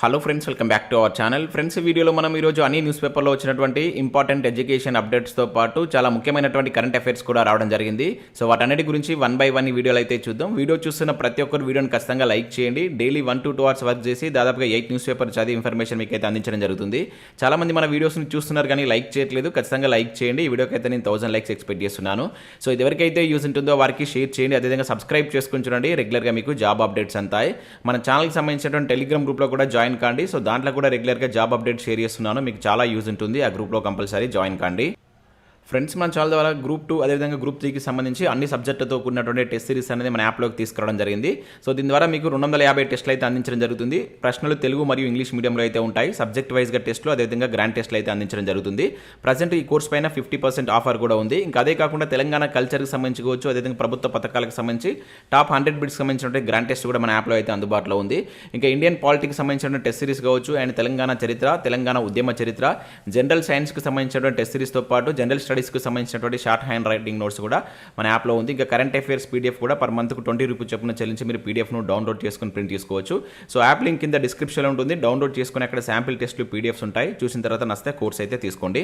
Hello friends, welcome back to our channel. Friends, ఈ వీడియోలో మనం ఈరోజు అన్ని న్యూస్ పేపర్లో వచ్చినటువంటి ఇంపార్టెంట్ ఎడ్యుకేషన్ అప్డేట్స్తో పాటు చాలా ముఖ్యమైనటువంటి కరెంట్ అఫైర్స్ కూడా రావడం జరిగింది. సో వాటన్నిటి గురించి వన్ బై వన్ ఈ వీడియోలో అయితే చూద్దాం. వీడియో చూస్తున్న ప్రతి ఒక్కరు వీడియోని ఖచ్చితంగా లైక్ చేయండి. డైలీ 1 to 2 hours వర్క్ చేసి దాదాపుగా 8 న్యూస్ పేపర్ చదివి ఇన్ఫర్మేషన్ మీకు అయితే అందించడం జరుగుతుంది. చాలామంది మన వీడియోస్ని చూస్తున్నారు కానీ లైక్ చేయట్లేదు. ఖచ్చితంగా లైక్ చేయండి. ఈ వీడియోకి అయితే నేను 1000 లైక్స్ ఎక్స్పెక్ట్ చేస్తున్నాను. సో ఇది ఎవరికైతే యూజ్ ఉంటుందో వారికి షేర్ చేయండి. అదేవిధంగా సబ్స్క్రైబ్ చేసుకుని చూడండి. రెగ్యులర్గా మీకు జాబ్ అప్డేట్స్ అంతాయి. మన ఛానల్కి సంబంధించినటువంటి టెలిగ్రామ్ గ్రూప్లో కూడా జాయిన్ కాండి. సో దాంట్లో కూడా రెగ్యులర్గా జాబ్ అప్డేట్ షేర్ చేస్తున్నాను. మీకు చాలా యూజ్ ఉంటుంది. ఆ గ్రూప్లో కంపల్సరీ జాయిన్ కాండి. ఫ్రెండ్స్, మన ఛానల్ ద్వారా గ్రూప్ 2 అదేవిధంగా గ్రూప్ 3కి సంబంధించి అన్ని సబ్జెక్టులతో కూడినటువంటి టెస్ట్ సిరీస్ అనేది మన యాప్లోకి తీసుకురావడం జరిగింది. సో దీని ద్వారా మీకు 250 టెస్టులు అయితే అందించడం జరుగుతుంది. ప్రశ్నలు తెలుగు మరియు ఇంగ్లీష్ మీడియంలో అయితే ఉంటాయి. సబ్జెక్ట్ వైజ్గా టెస్టులు అదేవిధంగా గ్రాండ్ టెస్టులు అయితే అందించడం జరుగుతుంది. ప్రజెంట్ ఈ కోర్స్ పైన 50% ఆఫర్ కూడా ఉంది. ఇంకా అదే కాకుండా తెలంగాణ కల్చర్కి సంబంధించి కావచ్చు, అదేవిధంగా ప్రభుత్వ పథకాలకు సంబంధించి టాప్ 100 బిట్స్కి సంబంధించిన గ్రాండ్ టెస్ట్ కూడా మన యాప్లో అయితే అందుబాటులో ఉంది. ఇంకా ఇండియన్ పాలిటిక్స్ సంబంధించిన టెస్ట్ సిరీస్ కావచ్చు, అండ్ తెలంగాణ చరిత్ర, తెలంగాణ ఉద్యమ చరిత్ర, జనరల్ సైన్స్కి సంబంధించిన టెస్ట్ సిరీస్తో పాటు జనరల్ స్టడీస్కి సంబంధించినటువంటి షార్ట్ హ్యాండ్ రైటింగ్ నోట్స్ కూడా మన యాప్లో ఉంది. ఇంకా కరెంట్ అఫైర్స్ పీడిఎఫ్ కూడా పర్ మంత్కు 20 రూపీస్ చొప్పున చెల్లించి మీరు పీడిఎఫ్ను డౌన్లోడ్ చేసుకుని ప్రింట్ తీసుకోవచ్చు. సో యాప్ లింక్ కింద డిస్క్రిప్షన్లో ఉంటుంది. డౌన్లోడ్ చేసుకుని అక్కడ శాంపిల్ టెస్ట్లు పీడిఎఫ్స్ ఉంటాయి. చూసిన తర్వాత నచ్చితే కోర్స్ అయితే తీసుకోండి.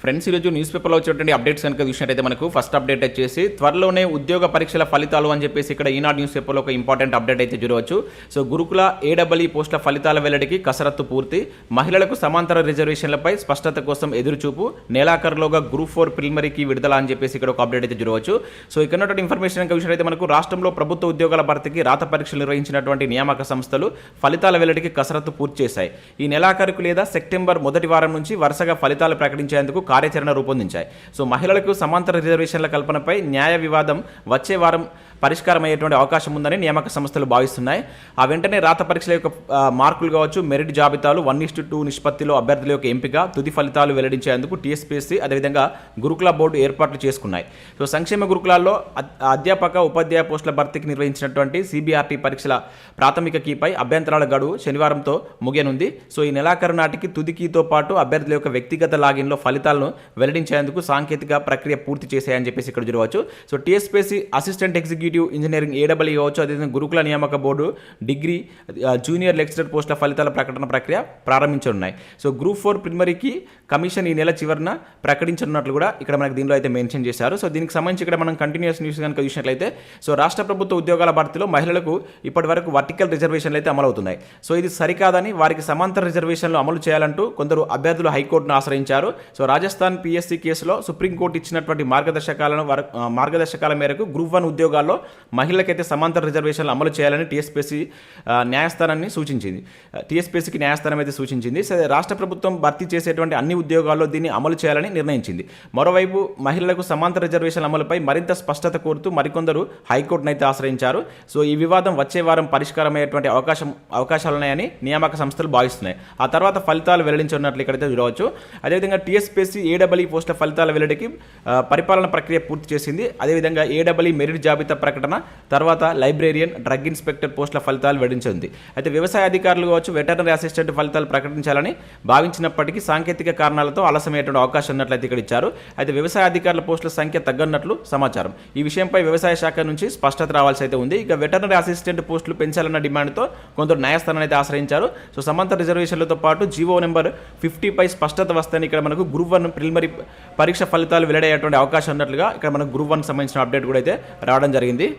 ఫ్రెండ్స్, ఈరోజు న్యూస్ పేపర్లో వచ్చేటువంటి అప్డేట్స్ కనుక చూసినట్టయితే మనకు ఫస్ట్ అప్డేట్ వచ్చేసి త్వరలోనే ఉద్యోగ పరీక్షల ఫలితాలు అని చెప్పేసి ఇక్కడ ఈనాడు న్యూస్ పేపర్లో ఒక ఇంపార్టెంట్ అప్డేట్ అయితే చూడవచ్చు. సో గురుకుల ఏడబ్ల్యూ పోస్టుల ఫలితాల వెల్లడికి కసరత్తు పూర్తి, మహిళలకు సమాంతర రిజర్వేషన్లపై స్పష్టత కోసం ఎదురుచూపు, నెలాఖరులోగా గ్రూప్ 4 ప్రిలిమినరీకి విడుదల అని చెప్పేసి ఇక్కడ ఒక అప్డేట్ అయితే చూడవచ్చు. సో ఇక్కడ ఉన్నటువంటి ఇన్ఫర్మేషన్ కనుక చూసినట్టయితే మనకు రాష్ట్రంలో ప్రభుత్వ ఉద్యోగాల భర్తీకి రాత పరీక్షలు నిర్వహించినటువంటి నియామక సంస్థలు ఫలితాల వెల్లడికి కసరత్తు పూర్తి చేశాయి. ఈ నెలాఖరుకు లేదా సెప్టెంబర్ మొదటి వారం నుంచి వరుసగా ఫలితాలు ప్రకటించేందుకు కార్యాచరణ రూపొందించాయి. సో మహిళలకు సమాంతర రిజర్వేషన్ల కల్పనపై న్యాయ వివాదం వచ్చే వారం పరిష్కారం అయ్యేటువంటి అవకాశం ఉందని నియామక సంస్థలు భావిస్తున్నాయి. ఆ వెంటనే రాత పరీక్షల యొక్క మార్కులు కావచ్చు, మెరిట్ జాబితాలు 1:2 నిష్పత్తిలో అభ్యర్థుల యొక్క ఎంపిక, తుది ఫలితాలు వెల్లడించేందుకు TSPSC అదేవిధంగా గురుకుల బోర్డు ఏర్పాట్లు చేసుకున్నాయి. సో సంక్షేమ గురుకులాల్లో అధ్యాపక ఉపాధ్యాయ పోస్టుల భర్తీకి నిర్వహించినటువంటి CBRT పరీక్షల ప్రాథమిక కీపై అభ్యంతరాల గడువు శనివారంతో ముగియనుంది. సో ఈ నెలాఖరు నాటికి తుది కీతో పాటు అభ్యర్థుల యొక్క వ్యక్తిగత లాగిన్లో ఫలితాలను వెల్లడించేందుకు సాంకేతిక ప్రక్రియ పూర్తి చేశాయని చెప్పేసి ఇక్కడ చూడవచ్చు. So TSPSC assistant executive engineering AEE కావచ్చు, అదేవిధంగా గురుకుల నియామక బోర్డు డిగ్రీ జూనియర్ లెక్చరర్ పోస్టుల ఫలితాల ప్రకటన ప్రక్రియ ప్రారంభించనున్నాయి. సో గ్రూప్ 4 ప్రిలిమినరీకి కమిషన్ ఈ నెల చివరిన ప్రకటించనున్నట్లు కూడా ఇక్కడ మనకు దీనిలో అయితే మెన్షన్ చేశారు. సో దీనికి సంబంధించి ఇక్కడ మనం కంటిన్యూస్ న్యూస్ కనుక చూసినట్లయితే సో రాష్ట్ర ప్రభుత్వ ఉద్యోగాల భర్తీలో మహిళలకు ఇప్పటి వరకు వర్టికల్ రిజర్వేషన్లు అయితే అమలవుతున్నాయి. సో ఇది సరికాదని వారికి సమాంతర రిజర్వేషన్లు అమలు చేయాలంటూ కొందరు అభ్యర్థులు హైకోర్టును ఆశ్రయించారు. సో రాజస్థాన్ PSC కేసులో సుప్రీంకోర్టు ఇచ్చినటువంటి మార్గదర్శకాల మేరకు గ్రూప్ 1 ఉద్యోగాల్లో మహిళలకైతే సమాంతర రిజర్వేషన్లు అమలు చేయాలని TSPSC న్యాయస్థానాన్ని సూచించింది. TSPSCకి న్యాయస్థానం అయితే సూచించింది. రాష్ట్ర ప్రభుత్వం భర్తీ చేసేటువంటి అన్ని ఉద్యోగాల్లో దీన్ని అమలు చేయాలని నిర్ణయించింది. మరోవైపు మహిళలకు సమాంతర రిజర్వేషన్ల అమలుపై మరింత స్పష్టత కోరుతూ మరికొందరు హైకోర్టును అయితే ఆశ్రయించారు. సో ఈ వివాదం వచ్చే వారం పరిష్కారం అయ్యేటువంటి అవకాశాలున్నాయని నియామక సంస్థలు భావిస్తున్నాయి. ఆ తర్వాత ఫలితాలు వెల్లడించనున్నట్లు ఇక్కడైతే చూడవచ్చు. అదేవిధంగా TSPSC AEE పోస్టుల ఫలితాల వెల్లడికి పరిపాలన ప్రక్రియ పూర్తి చేసింది. అదేవిధంగా AEE మెరిట్ జాబితా ప్రకటన తర్వాత లైబ్రేరియన్, డ్రగ్ ఇన్స్పెక్టర్ పోస్టుల ఫలితాలు వెల్లడించింది. అయితే వ్యవసాయ అధికారులు కావచ్చు, వెటర్నరీ అసిస్టెంట్ ఫలితాలు ప్రకటించాలని భావించినప్పటికీ సాంకేతిక కారణాలతో ఆలస్యమయ్యేటువంటి అవకాశం ఉన్నట్లయితే ఇక్కడ ఇచ్చారు. అయితే వ్యవసాయ అధికారుల పోస్టుల సంఖ్య తగ్గనట్లు సమాచారం. ఈ విషయంపై వ్యవసాయ శాఖ నుంచి స్పష్టత రావాల్సి అయితే ఉంది. ఇక వెటర్నరీ అసిస్టెంట్ పోస్టులు పెంచాలన్న డిమాండ్తో కొందరు న్యాయస్థానాన్ని అయితే ఆశ్రయించారు. సో సమాంతర రిజర్వేషన్లతో పాటు జీవో నెంబర్ 50పై స్పష్టత వస్తేనే ఇక్కడ మనకు గ్రూప్ 1 ప్రిలిమినరీ పరీక్ష ఫలితాలు వెల్లడయ్యేటువంటి అవకాశం ఉన్నట్లుగా ఇక్కడ మనకు గ్రూప్ 1 సంబంధించిన అప్డేట్ కూడా అయితే రావడం జరిగింది.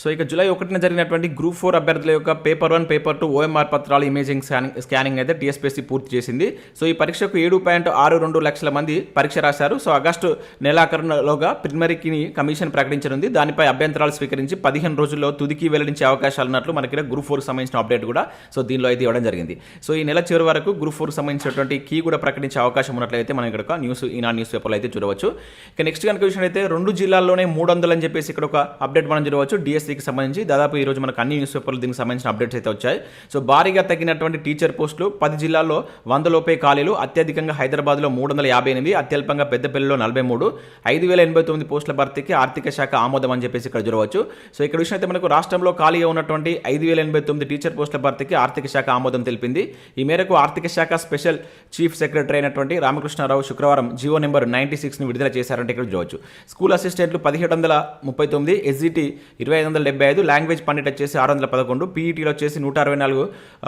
సో ఇక జూలై 1న జరిగినటువంటి గ్రూప్ 4 అభ్యర్థుల యొక్క పేపర్ 1, పేపర్ 2 OMR పత్రాలు ఇమేజింగ్ స్కానింగ్ అయితే TSPSC పూర్తి చేసింది. సో ఈ పరీక్షకు 7.62 లక్షల మంది పరీక్ష రాశారు. సో ఆగస్టు నెలాఖరులోగా ప్రిలిమినరీకి కమిషన్ ప్రకటించనుంది. దానిపై అభ్యంతరాలు స్వీకరించి 15 రోజుల్లో తుదికి వెల్లడించే అవకాశాలు ఉన్నట్లు మనకి గ్రూప్ 4కి సంబంధించిన అప్డేట్ కూడా సో దీనిలో అయితే ఇవ్వడం జరిగింది. సో ఈ నెల చివరి వరకు గ్రూప్ 4కి సంబంధించినటువంటి కీ కూడా ప్రకటించే అవకాశం ఉన్నట్లయితే మనం ఇక్కడ ఒక ఈనాడు న్యూస్ పేపర్లో అయితే చూడవచ్చు. ఇక నెక్స్ట్ కనుక చూసినట్లయితే 2 జిల్లాల్లోనే 300 అని చెప్పేసి ఇక్కడ ఒక అప్డేట్ మనం చూడవచ్చు. DSCకి సంబంధించి దాదాపు ఈరోజు మనకు అన్ని న్యూస్ పేపర్లు దీనికి సంబంధించిన అప్డేట్స్ అయితే వచ్చాయి. సో భారీగా తగ్గినటువంటి టీచర్ పోస్టులు 10 జిల్లాల్లో 100 లోపే ఖాళీలు. అత్యధికంగా హైదరాబాద్లో 358, అత్యల్పంగా పెద్దపల్లిలో 43, 5089 పోస్టుల భర్తీకి ఆర్థిక శాఖ ఆమోదం అని చెప్పేసి ఇక్కడ చూడవచ్చు. సో ఇక్కడ విషయం అయితే మనకు రాష్ట్రంలో ఖాళీగా ఉన్నటువంటి 5089 టీచర్ పోస్టుల భర్తీకి ఆర్థిక శాఖ ఆమోదం తెలిపింది. ఈ మేరకు ఆర్థిక శాఖ స్పెషల్ చీఫ్ సెక్రటరీ అయినటువంటి రామకృష్ణారావు శుక్రవారం జీవో నెంబర్ 96ని విడుదల చేశారంటే ఇక్కడ చూడవచ్చు. స్కూల్ అసిస్టెంట్లు 1739, SGT 25 275, లాంగ్వేజ్ పండిట్ వచ్చేసి 611, పీఈటీలో వచ్చేసి 164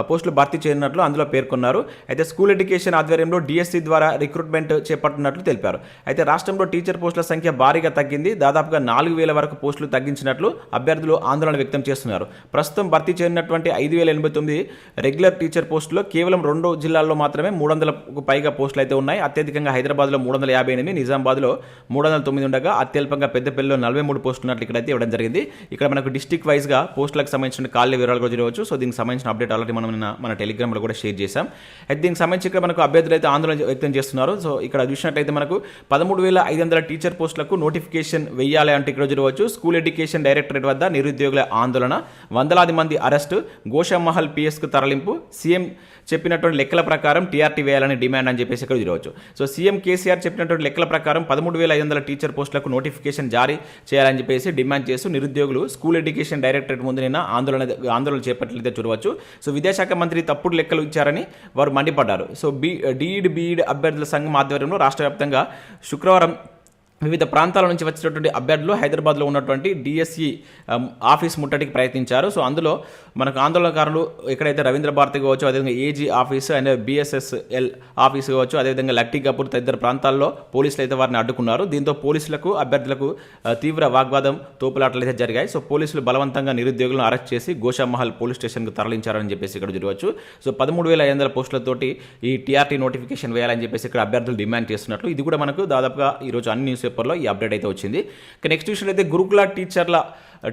పోస్టులు భర్తీ చేయనున్నట్లు అందులో పేర్కొన్నారు. అయితే స్కూల్ ఎడ్యుకేషన్ ఆధ్వర్యంలో డిఎస్సి ద్వారా రిక్రూట్మెంట్ చేపట్టినట్లు తెలిపారు. అయితే రాష్ట్రంలో టీచర్ పోస్టుల సంఖ్య భారీగా తగ్గింది. దాదాపుగా 4000 వరకు పోస్టులు తగ్గించినట్లు అభ్యర్థులు ఆందోళన వ్యక్తం చేస్తున్నారు. ప్రస్తుతం భర్తీ చేయనున్నటువంటి 5089 రెగ్యులర్ టీచర్ పోస్టులో కేవలం 2 జిల్లాల్లో మాత్రమే 300కు పైగా పోస్టులు అయితే ఉన్నాయి. అత్యధికంగా హైదరాబాద్లో 358, నిజామాబాద్లో 309 ఉండగా అత్యల్పంగా పెద్దపల్లిలో 43 పోస్టులు ఉన్నట్లు ఇక్కడైతే ఇవ్వడం జరిగింది. ఇక్కడ మనకు డిస్ట్రిక్ట్ వైజ్గా పోస్టులకు సంబంధించిన ఖాళీ వివరాలు కూడా చూడవచ్చు. సో దీనికి సంబంధించిన అప్డేట్ ఆల్రెడీ మనం మన టెలిగ్రామ్లో కూడా షేర్ చేశాం. అయితే దీనికి సంబంధించి ఇక్కడ మనకు అభ్యర్థులు అయితే ఆందోళన వ్యక్తం చేస్తున్నారు. సో ఇక్కడ చూసినట్లయితే మనకు 13,500 టీచర్ పోస్టులకు నోటిఫికేషన్ వెయ్యాలి అంటే ఇక్కడ చూడవచ్చు. స్కూల్ ఎడ్యుకేషన్ డైరెక్టరేట్ వద్ద నిరుద్యోగుల ఆందోళన, వందలాది మంది అరెస్టు, గోషామహల్ పిఎస్కు తరలింపు, సీఎం చెప్పినటువంటి లెక్కల ప్రకారం టీఆర్టీ వేయాలని డిమాండ్ అని చెప్పేసి ఇక్కడ చూడవచ్చు. సో సీఎం కేసీఆర్ చెప్పినటువంటి లెక్కల ప్రకారం 13,500 టీచర్ పోస్టులకు నోటిఫికేషన్ జారీ చేయాలని చెప్పేసి డిమాండ్ చేస్తూ నిరుద్యోగులు స్కూల్ ఎడ్యుకేషన్ డైరెక్టరేట్ ముందు నిన్న ఆందోళన చేపట్టితే చూడవచ్చు. సో విద్యాశాఖ మంత్రి తప్పుడు లెక్కలు ఇచ్చారని వారు మండిపడ్డారు. సో బీఈడ్ అభ్యర్థుల సంఘం ఆధ్వర్యంలో రాష్ట్ర వ్యాప్తంగా శుక్రవారం వివిధ ప్రాంతాల నుంచి వచ్చినటువంటి అభ్యర్థులు హైదరాబాద్లో ఉన్నటువంటి డిఎస్సి ఆఫీస్ ముట్టడికి ప్రయత్నించారు. సో అందులో మనకు ఆందోళనకారులు ఎక్కడైతే రవీంద్ర భారతి కావచ్చు, అదేవిధంగా ఏజీ ఆఫీసు అండ్ బిఎస్ఎస్ఎల్ ఆఫీసు కావచ్చు, అదేవిధంగా లక్టీ కపూర్ తదితర ప్రాంతాల్లో పోలీసులు అయితే వారిని అడ్డుకున్నారు. దీంతో పోలీసులకు అభ్యర్థులకు తీవ్ర వాగ్వాదం, తోపులాటలు అయితే జరిగాయి. సో పోలీసులు బలవంతంగా నిరుద్యోగులను అరెస్ట్ చేసి గోషామహల్ పోలీస్ స్టేషన్కు తరలించారని చెప్పేసి ఇక్కడ చూడవచ్చు. సో 13,500 పోస్టులతోటి ఈ టీఆర్టీ నోటిఫికేషన్ వేయాలని చెప్పేసి ఇక్కడ అభ్యర్థులు డిమాండ్ చేస్తున్నట్లు ఇది కూడా మనకు దాదాపుగా ఈరోజు అన్ని న్యూస్ పేపర్లో ఈ అప్డేట్ అయితే వచ్చింది. నెక్స్ట్ విషయం అయితే గురుకుల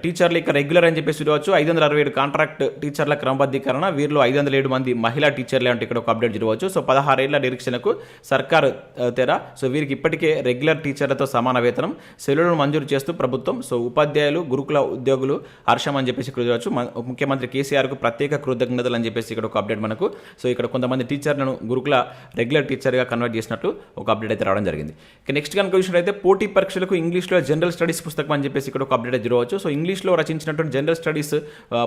టీచర్లు ఇక రెగ్యులర్ అని చెప్పేసి చూడవచ్చు. 567 కాంట్రాక్ట్ టీచర్ల క్రమబద్ధీకరణ, వీరిలో 507 మంది మహిళా టీచర్లే అంటే ఇక్కడ ఒక అప్డేట్ చూడవచ్చు. సో 16 ఏళ్ల నిరీక్షణకు సర్కారు తెర. సో వీరికి ఇప్పటికే రెగ్యులర్ టీచర్లతో సమాన వేతనం, సెలవులను మంజూరు చేస్తూ ప్రభుత్వం. సో ఉపాధ్యాయులు, గురుకుల ఉద్యోగులు హర్షం అని చెప్పేసి ఇక్కడ చూడవచ్చు. ముఖ్యమంత్రి కేసీఆర్కు ప్రత్యేక కృతజ్ఞతలు అని చెప్పేసి ఇక్కడ ఒక అప్డేట్ మనకు. సో ఇక్కడ కొంతమంది టీచర్లను గురుకుల రెగ్యులర్ టీచర్గా కన్వర్ట్ చేసినట్టు ఒక అప్డేట్ అయితే రావడం జరిగింది. నెక్స్ట్ కనుక చూసినట్లయితే పోటీ పరీక్షలకు ఇంగ్లీష్లో జనరల్ స్టడీస్ పుస్తకం అని చెప్పేసి ఇక్కడ ఒక అప్డేట్ చూడవచ్చు. సో ఇంగ్లీష్లో రచించినటువంటి జనరల్ స్టడీస్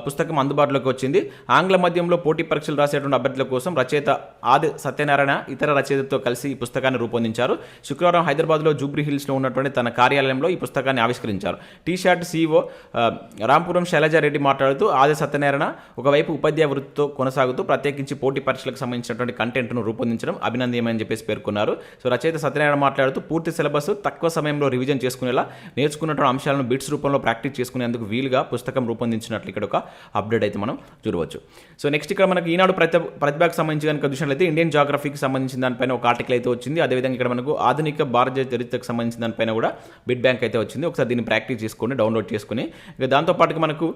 పుస్తకం అందుబాటులోకి వచ్చింది. ఆంగ్ల మాధ్యమంలో పోటీ పరీక్షలు రాసేటువంటి అభ్యర్థుల కోసం రచయిత ఆది సత్యనారాయణ ఇతర రచయితతో కలిసి ఈ పుస్తకాన్ని రూపొందించారు. శుక్రవారం హైదరాబాద్లో జూబ్లీ హిల్స్లో ఉన్నటువంటి తన కార్యాలయంలో ఈ పుస్తకాన్ని ఆవిష్కరించారు. టీషర్ట్ సీఈఓ రాంపురం శైలజారెడ్డి మాట్లాడుతూ ఆది సత్యనారాయణ ఒకవైపు ఉపాధ్యాయ వృత్తితో కొనసాగుతూ ప్రత్యేకించి పోటీ పరీక్షలకు సంబంధించినటువంటి కంటెంట్ను రూపొందించడం అభినందనీయమని చెప్పేసి పేర్కొన్నారు. సో రచయిత సత్యనారాయణ మాట్లాడుతూ పూర్తి సిలబస్ తక్కువ సమయంలో రివిజన్ చేసుకునేలా నేర్చుకున్నటువంటి అంశాలను బిట్స్ రూపంలో ప్రాక్టీస్ చేసుకునేందుకు వీలుగా పుస్తకం రూపొందించినట్లు ఇక్కడ ఒక అప్డేట్ అయితే మనం చూడవచ్చు. సో నెక్స్ట్ ఇక్కడ మనకి ఈనాడు ప్రతిభకు సంబంధించి కనుక చూసినట్లయితే ఇండియన్ జాగ్రఫీకి సంబంధించిన దానిపైన ఒక ఆర్టికల్ అయితే వచ్చింది. అదేవిధంగా ఇక్కడ మనకు ఆధునిక భారత చరిత్రకు సంబంధించిన దానిపైన కూడా బిట్ బ్యాంక్ అయితే వచ్చింది. ఒకసారి దీన్ని ప్రాక్టీస్ చేసుకొని డౌన్లోడ్ చేసుకుని ఇక దాంతోపాటుగా మనకు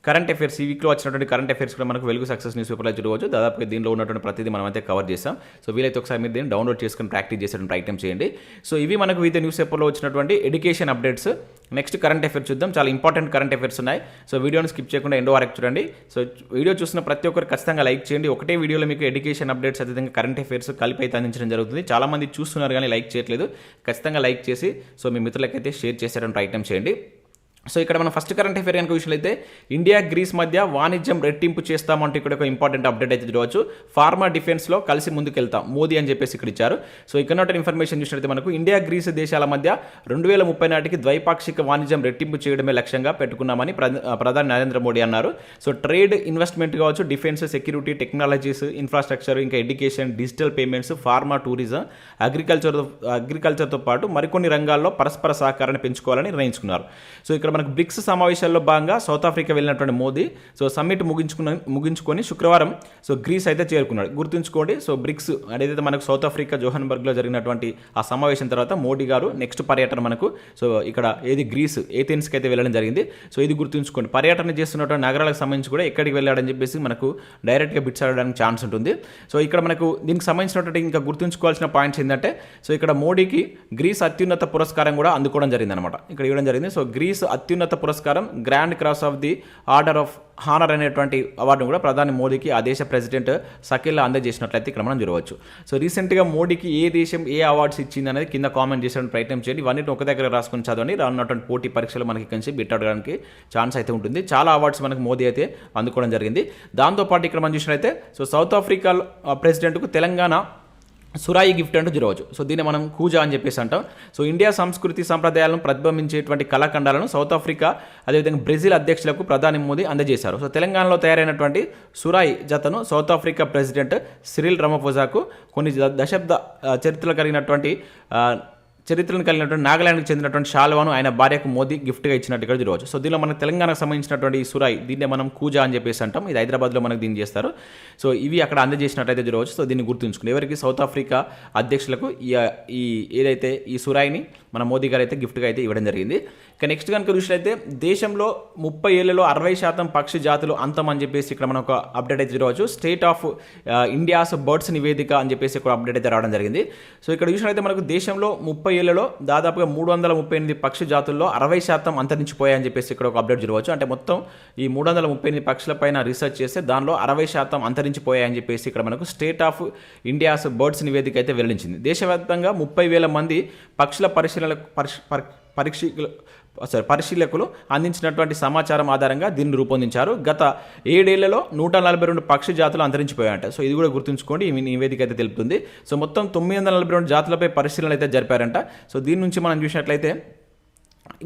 కరెంట్ అఫేర్స్ ఈ వీక్లో వచ్చినటువంటి కరెంట్ అఫేర్స్ కూడా మనకు వెలుగు సక్సెస్ న్యూస్ పేపర్లో చూడవచ్చు. దాదాపుగా దీనిలో ఉన్నటువంటి ప్రతిదీ మనం అయితే కవర్ చేస్తాం. సో వీలైతే ఒకసారి మీరు దీన్ని డౌన్లోడ్ చేసుకుని ప్రాక్టీస్ చేసేటువంటి ప్రయత్నం చేయండి. సో ఇవి మనకు వివిధ న్యూస్ పేపర్లో వచ్చినటువంటి education updates. Next current affairs చూద్దాం. చాలా ఇంపార్టెంట్ కరెంట్ అఫేర్స్ ఉన్నాయి. సో వీడియోని స్కిప్ చేయకుండా ఎండ్ వరకు చూడండి. సో వీడియో చూసిన ప్రతి ఒక్కరు ఖచ్చితంగా లైక్ చేయండి. ఒకటే వీడియోలో మీకు ఎడ్యుకేషన్ అప్డేట్స్ అదేవిధంగా కరెంట్ అఫేర్స్ కలిపి అయితే అందించడం జరుగుతుంది. చాలామంది చూస్తున్నారు కానీ లైక్ చేయట్లేదు. ఖచ్చితంగా లైక్ చేసి సో మీ మిత్రులకైతే షేర్ చేసేటువంటి ప్రయత్నం చేయండి. సో ఇక్కడ మనం ఫస్ట్ కరెంట్ అఫేర్ కనుక విషయాలైతే ఇండియా గ్రీస్ మధ్య వాణిజ్యం రెట్టింపు చేస్తామంటే ఇక్కడ ఒక ఇంపార్టెంట్ అప్డేట్ అయితే చూడవచ్చు. ఫార్మా డిఫెన్స్లో కలిసి ముందుకెళ్తాం మోదీ అని చెప్పేసి ఇక్కడ ఇచ్చారు. సో ఇక్కడ ఇన్ఫర్మేషన్ చూసినట్లయితే మనకు ఇండియా గ్రీస్ దేశాల మధ్య 2030 నాటికి ద్వైపాక్షిక వాణిజ్యం రెట్టింపు చేయడమే లక్ష్యంగా పెట్టుకున్నామని ప్రధాని నరేంద్ర మోడీ అన్నారు. సో ట్రేడ్, ఇన్వెస్ట్మెంట్ కావచ్చు, డిఫెన్స్, సెక్యూరిటీ, టెక్నాలజీస్, ఇన్ఫ్రాస్ట్రక్చర్, ఇంకా education, digital payments, pharma, tourism, అగ్రికల్చర్తో పాటు మరికొన్ని రంగాల్లో పరస్పర సహకారాన్ని పెంచుకోవాలని నిర్ణయించుకున్నారు. సో ఇక్కడ మనకు బ్రిక్స్ సమావేశాల్లో భాగంగా సౌత్ ఆఫ్రికా వెళ్ళినటువంటి మోదీ సో సమ్మిట్ ముగించుకొని శుక్రవారం సో గ్రీస్ అయితే చేరుకున్నాడు. గుర్తుంచుకోండి. సో బ్రిక్స్ ఏదైతే మనకు సౌత్ ఆఫ్రికా జోహన్బర్గ్లో జరిగినటువంటి ఆ సమావేశం తర్వాత మోడీ గారు నెక్స్ట్ పర్యటన మనకు సో ఇక్కడ ఏది గ్రీస్ ఏథెన్స్కి అయితే వెళ్ళడం జరిగింది. సో ఇది గుర్తుంచుకోండి. పర్యటన చేస్తున్నటువంటి నగరాలకు సంబంధించి కూడా ఎక్కడికి వెళ్ళాడని చెప్పేసి మనకు డైరెక్ట్గా బిట్స్ అడగడానికి ఛాన్స్ ఉంటుంది. సో ఇక్కడ మనకు దీనికి సంబంధించినటువంటి ఇంకా గుర్తుంచుకోవాల్సిన పాయింట్స్ ఏంటంటే సో ఇక్కడ మోడీకి గ్రీస్ అత్యున్నత పురస్కారం కూడా అందుకోవడం జరిగింది అనమాట. ఇక్కడ ఇవ్వడం జరిగింది. సో గ్రీస్ అత్యున్నత పురస్కారం grand cross of the order of honour అనేటువంటి అవార్డును కూడా ప్రధాని మోడీకి ఆ దేశ ప్రెసిడెంట్ సకిల్ అందజేసినట్లయితే ఇక్కడ మనం చూడవచ్చు. సో రీసెంట్గా మోడీకి ఏ దేశం ఏ అవార్డ్స్ ఇచ్చింది అనేది కింద కామెంట్ చేసే ప్రయత్నం చేయండి. ఇవన్నీ ఒక దగ్గర రాసుకొని చదవండి. రానున్నటువంటి పోటీ పరీక్షలు మనకి కొంచెం బిట్ అడగడానికి ఛాన్స్ అయితే ఉంటుంది. చాలా అవార్డ్స్ మనకు మోదీ అయితే అందుకోవడం జరిగింది. దాంతోపాటు ఇక్కడ మనం చూసినట్లయితే సో సౌత్ ఆఫ్రికా ప్రెసిడెంట్కు తెలంగాణ సురాయి గిఫ్ట్ అంటూ చూడవచ్చు. సో దీన్ని మనం కూజా అని చెప్పేసి అంటాం. సో ఇండియా సంస్కృతి సంప్రదాయాలను ప్రతిబింబించేటువంటి కళాఖండాలను సౌత్ ఆఫ్రికా అదేవిధంగా బ్రెజిల్ అధ్యక్షులకు ప్రధాని మోదీ అందజేశారు. సో తెలంగాణలో తయారైనటువంటి సురాయి జతను సౌత్ ఆఫ్రికా ప్రెసిడెంట్ సిరిల్ రమఫోజాకు కొన్ని దశాబ్ద చరిత్రను కలిగినటువంటి నాగాలాండ్కి చెందినటువంటి షాల్వాను ఆయన భార్యకు మోదీ గిఫ్ట్గా ఇచ్చినట్టు ఇక్కడ చూడవచ్చు. సో దీనిలో మనకు తెలంగాణకు సంబంధించినటువంటి ఈ సురాయి దీన్నే మనం కూజా అని చెప్పేసి అంటాం. ఇది హైదరాబాద్లో మనకు దీన్ని చేస్తారు. సో ఇవి అక్కడ అందజేసినట్టయితే చూడవచ్చు. సో దీన్ని గుర్తుంచుకుని ఎవరికి సౌత్ ఆఫ్రికా అధ్యక్షులకు ఈ ఏదైతే ఈ సురాయిని మన మోదీ గారు అయితే గిఫ్ట్గా అయితే ఇవ్వడం జరిగింది. ఇక నెక్స్ట్ కనుక చూసినట్లయితే దేశంలో 30 ఏళ్లలో 60% పక్షి జాతులు అంతం అని చెప్పేసి ఇక్కడ మనం ఒక అప్డేట్ అయితే చూడవచ్చు. స్టేట్ ఆఫ్ ఇండియాస్ బర్డ్స్ నివేదిక అని చెప్పేసి ఇక్కడ అప్డేట్ అయితే రావడం జరిగింది. సో ఇక్కడ చూసినట్లయితే మనకు దేశంలో 30 ఏళ్లలో దాదాపుగా 338 పక్షి జాతుల్లో 60% అంతరించిపోయాయని చెప్పేసి ఇక్కడ ఒక అప్డేట్ చూడవచ్చు. అంటే మొత్తం ఈ 338 పక్షుల పైన రీసెర్చ్ చేస్తే దానిలో 60% అంతరించిపోయాయని చెప్పేసి ఇక్కడ మనకు స్టేట్ ఆఫ్ ఇండియాస్ బర్డ్స్ నివేదిక అయితే వెల్లడించింది. దేశవ్యాప్తంగా 30,000 మంది పక్షుల పరిశీలకులు అందించినటువంటి సమాచారం ఆధారంగా దీన్ని రూపొందించారు. గత 7 ఏళ్లలో 142 పక్షి జాతులు అంతరించిపోయాయంట. సో ఇది కూడా గుర్తుంచుకోండి, ఈ నివేదిక అయితే తెలుపుతుంది. సో మొత్తం 942 జాతులపై పరిశీలనలు అయితే జరిపారంట. సో దీని నుంచి మనం చూసినట్లయితే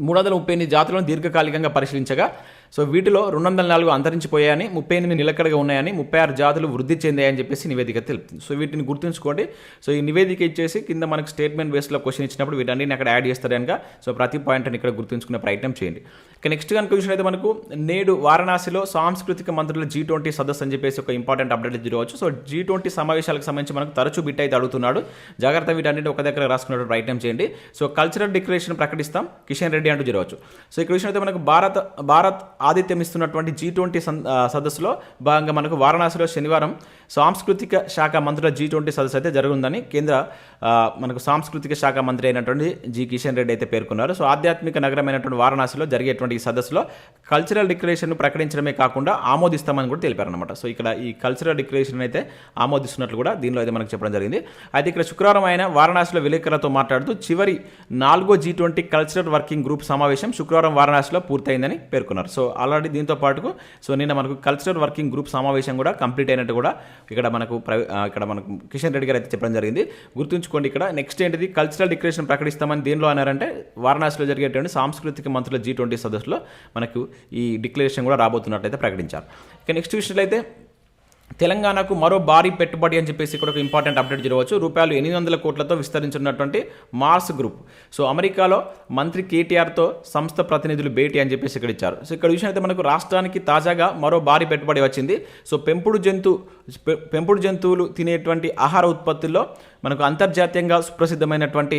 338 జాతులను దీర్ఘకాలికంగా పరిశీలించగా సో వీటిలో 204 అంతరించిపోయాయని, 38 నిలకడగా ఉన్నాయని, 36 జాతులు వృద్ధి చెందాయని చెప్పేసి నివేదిక తెలుపుతుంది. సో వీటిని గుర్తుంచుకోండి. సో ఈ నివేదిక ఇచ్చేసి కింద మనకు స్టేట్మెంట్ బేస్లో క్వశ్చన్ ఇచ్చినప్పుడు వీటన్నిటిని అక్కడ యాడ్ చేస్తారు కనుక సో ప్రతి పాయింట్ని ఇక్కడ గుర్తుంచుకునే ప్రయత్నం చేయండి. ఇక నెక్స్ట్ కనుక చూసినట్లయితే మనకు నేడు వారణాసిలో సాంస్కృతిక మంత్రుల G20 సదస్సు అని చెప్పేసి ఒక ఇంపార్టెంట్ అప్డేట్ చూడవచ్చు. సో G20 సమావేశాలకు సంబంధించి మనకు తరచూ బిట్ అయితే అడుగుతున్నాడు. జాగ్రత్త వీటన్నిటి ఒక దగ్గర రాసుకున్నట్టు ప్రయత్నం చేయండి. సో కల్చరల్ డిక్లరేషన్ ప్రకటిస్తాం కిషన్ రెడ్డి అంటూ చూడవచ్చు. సో ఇక్కడ చూసినట్లయితే మనకు భారత్ ఆతిథ్యం ఇస్తున్నటువంటి G20 సదస్సులో భాగంగా మనకు వారణాసిలో శనివారం సాంస్కృతిక శాఖ మంత్రుల G20 సదస్సు అయితే జరుగుతుందని కేంద్ర మనకు సాంస్కృతిక శాఖ మంత్రి అయినటువంటి కిషన్ రెడ్డి అయితే పేర్కొన్నారు. సో ఆధ్యాత్మిక నగరమైనటువంటి వారణాసిలో జరిగేటువంటి ఈ సదస్సులో కల్చరల్ డిక్లరేషన్ ప్రకటించడమే కాకుండా ఆమోదిస్తామని కూడా తెలిపారనమాట. సో ఇక్కడ ఈ కల్చరల్ డిక్లరేషన్ అయితే ఆమోదిస్తున్నట్లు కూడా దీనిలో అయితే మనకు చెప్పడం జరిగింది. అయితే ఇక్కడ శుక్రవారం ఆయన వారణాసిలో విలేకరులతో మాట్లాడుతూ చివరి 4వ G20 కల్చరల్ వర్కింగ్ గ్రూప్ సమావేశం శుక్రవారం వారణాసిలో పూర్తయిందని పేర్కొన్నారు. సో ఆల్రెడీ దీంతో పాటుకు సో నిన్న మనకు కల్చరల్ వర్కింగ్ గ్రూప్ సమావేశం కూడా కంప్లీట్ అయినట్టు కూడా ఇక్కడ మనకు కిషన్ రెడ్డి గారు అయితే చెప్పడం జరిగింది. గుర్తుంచుకోండి, ఇక్కడ నెక్స్ట్ ఏంటిది కల్చరల్ డిక్లరేషన్ ప్రకటిస్తామని దేనిలో అన్నారంటే వారణాసిలో జరిగేటువంటి సాంస్కృతిక మంత్రుల G20 సదస్సులో మనకు ఈ డిక్లరేషన్ కూడా రాబోతున్నట్లయితే ప్రకటించారు. ఇక నెక్స్ట్ చూసినట్లయితే తెలంగాణకు మరో భారీ పెట్టుబడి అని చెప్పేసి ఇక్కడ ఒక ఇంపార్టెంట్ అప్డేట్ చూడవచ్చు. రూపాయలు 800 కోట్లతో విస్తరించున్నటువంటి మార్స్ గ్రూప్. సో అమెరికాలో మంత్రి కేటీఆర్తో సంస్థ ప్రతినిధులు భేటీ అని చెప్పేసి ఇక్కడ ఇచ్చారు. సో ఇక్కడ విషయం అయితే మనకు రాష్ట్రానికి తాజాగా మరో భారీ పెట్టుబడి వచ్చింది. సో పెంపుడు జంతువులు తినేటువంటి ఆహార ఉత్పత్తుల్లో మనకు అంతర్జాతీయంగా సుప్రసిద్ధమైనటువంటి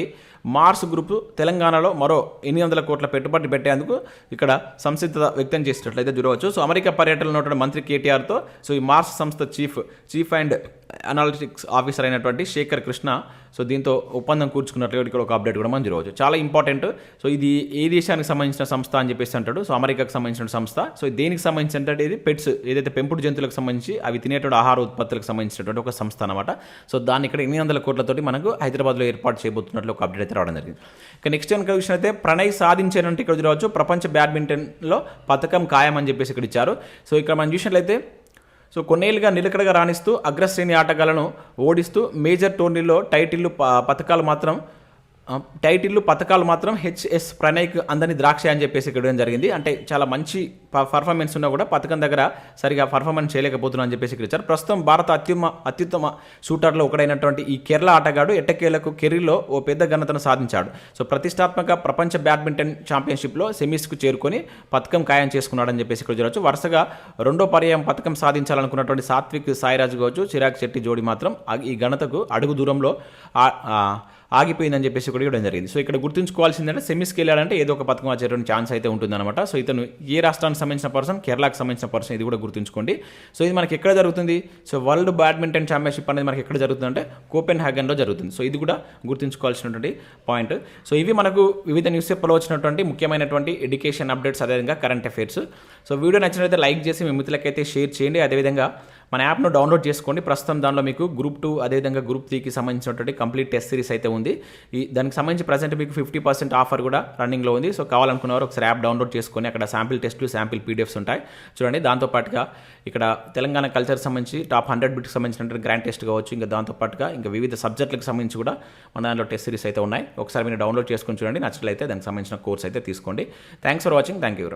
మార్స్ గ్రూప్ తెలంగాణలో మరో 800 కోట్ల పెట్టుబడి పెట్టేందుకు ఇక్కడ సంసిద్ధత వ్యక్తం చేసినట్లయితే చూడవచ్చు. సో అమెరికా పర్యటనలో ఉన్నటువంటి మంత్రి కేటీఆర్తో సో ఈ మార్స్ సంస్థ చీఫ్ అండ్ అనాలిటిక్స్ ఆఫీసర్ అయినటువంటి శేఖర్ కృష్ణ సో దీంతో ఒప్పందం కూర్చుకున్నట్లు ఇక్కడ ఒక అప్డేట్ కూడా మనం చూడవచ్చు. చాలా ఇంపార్టెంట్. సో ఇది ఏ దేశానికి సంబంధించిన సంస్థ అని చెప్పేసి అంటాడు. సో అమెరికాకు సంబంధించిన సంస్థ. సో దేనికి సంబంధించిన ఇది పెట్స్ ఏదైతే పెంపుడు జంతువులకు సంబంధించి అవి తినేటువంటి ఆహార ఉత్పత్తులకు సంబంధించినటువంటి ఒక సంస్థ అనమాట. సో దాన్ని ఇక్కడ 800 కోట్లతోటి మనకు హైదరాబాద్లో ఏర్పాటు చేయబోతున్నట్లు ఒక అప్డేట్ అయితే రావడం జరిగింది. ఇక నెక్స్ట్ కనుక విషయం అయితే ప్రణయ్ సాధించారంటే ఇక్కడ చూడవచ్చు ప్రపంచ బ్యాడ్మింటన్లో పథకం ఖాయం అని చెప్పేసి ఇక్కడ ఇచ్చారు. సో ఇక్కడ మనం చూసినట్లయితే సో కొన్నేళ్ళుగా నిలకడగా రాణిస్తూ అగ్రశ్రేణి ఆటగాళ్లను ఓడిస్తూ మేజర్ టోర్నీలో టైటిల్లు పథకాలు మాత్రం హెచ్ఎస్ ప్రణయ్కి అందని ద్రాక్ష అని చెప్పేసి ఇక్కడ జరిగింది. అంటే చాలా మంచి పర్ఫార్మెన్స్ ఉన్నా కూడా పథకం దగ్గర సరిగా పర్ఫార్మెన్స్ చేయలేకపోతున్నా అని చెప్పేసి ఇక్కడ ఇచ్చారు. ప్రస్తుతం భారత అత్యుత్తమ షూటర్లో ఒకడైనటువంటి ఈ కేరళ ఆటగాడు ఎట్టకేలకు కెరీర్లో ఓ పెద్ద ఘనతను సాధించాడు. సో ప్రతిష్టాత్మక ప్రపంచ బ్యాడ్మింటన్ ఛాంపియన్షిప్లో సెమీస్కు చేరుకొని పథకం ఖాయం చేసుకున్నాడని చెప్పేసి ఇక్కడ చూడవచ్చు. వరుసగా 2వ పర్యాయం పథకం సాధించాలనుకున్నటువంటి సాత్విక్ సాయిరాజ్ కావచ్చు చిరాగ్ శెట్టి జోడి మాత్రం ఈ ఘనతకు అడుగు దూరంలో ఆగిపోయిందని చెప్పేసి కూడా ఇవ్వడం జరిగింది. సో ఇక్కడ గుర్తుంచుకోవాల్సిందంటే సెమీస్కి వెళ్ళాలంటే ఏదో ఒక పథకం వచ్చేటువంటి ఛాన్స్ అయితే ఉంటుందన్నమాట. సో ఇతను ఏ రాష్ట్రానికి సంబంధించిన పర్సన్, కేరళకు సంబంధించిన పర్సన్, ఇది కూడా గుర్తుంచుకోండి. సో ఇది మనకి ఎక్కడ జరుగుతుంది? సో వరల్డ్ బ్యాడ్మింటన్ ఛాంపియన్షిప్ అనేది మనకి ఎక్కడ జరుగుతుందంటే కోపెన్హాగన్లో జరుగుతుంది. సో ఇది కూడా గుర్తుంచుకోవాల్సినటువంటి పాయింట్. సో ఇవి మనకు వివిధ న్యూస్ పేపర్లో వచ్చినటువంటి ముఖ్యమైనటువంటి ఎడ్యుకేషన్ అప్డేట్స్, అదేవిధంగా కరెంట్ అఫైర్స్. సో వీడియో నచ్చినట్లయితే లైక్ చేసి మీ మిత్రులకైతే షేర్ చేయండి. అదేవిధంగా మన యాప్ను డౌన్లోడ్ చేసుకోండి. ప్రస్తుతం దానిలో మీకు గ్రూప్ 2 అదేవిధంగా గ్రూప్ 3కి సంబంధించినటువంటి కంప్లీట్ టెస్ట్ సిరీస్ అయితే ఉంది. దానికి సంబంధించి ప్రజెంట్ మీకు 50% ఆఫర్ కూడా రన్నింగ్లో ఉంది. సో కావాలనుకున్నవారు ఒకసారి యాప్ డౌన్లోడ్ చేసుకొని అక్కడ శాంపిల్ టెస్ట్లు, శాంపిల్ పీడిఎఫ్స్ ఉంటాయి చూడండి. దాంతోపాటుగా ఇక్కడ తెలంగాణ కల్చర్ సంబంధించి టాప్ 100 బిట్కి సంబంధించినటువంటి గ్రాండ్ టెస్ట్ కావచ్చు, ఇంకా దాంతోపాటుగా ఇంకా వివిధ సబ్జెక్టులకు సంబంధించి కూడా మన దాంట్లో టెస్ట్ సిరీస్ అయితే ఉన్నాయి. ఒకసారి మీరు డౌన్లోడ్ చేసుకొని చూడండి, నచ్చినట్లయితే దానికి సంబంధించిన కోర్స్ అయితే తీసుకోండి. Thanks for watching. Thank you.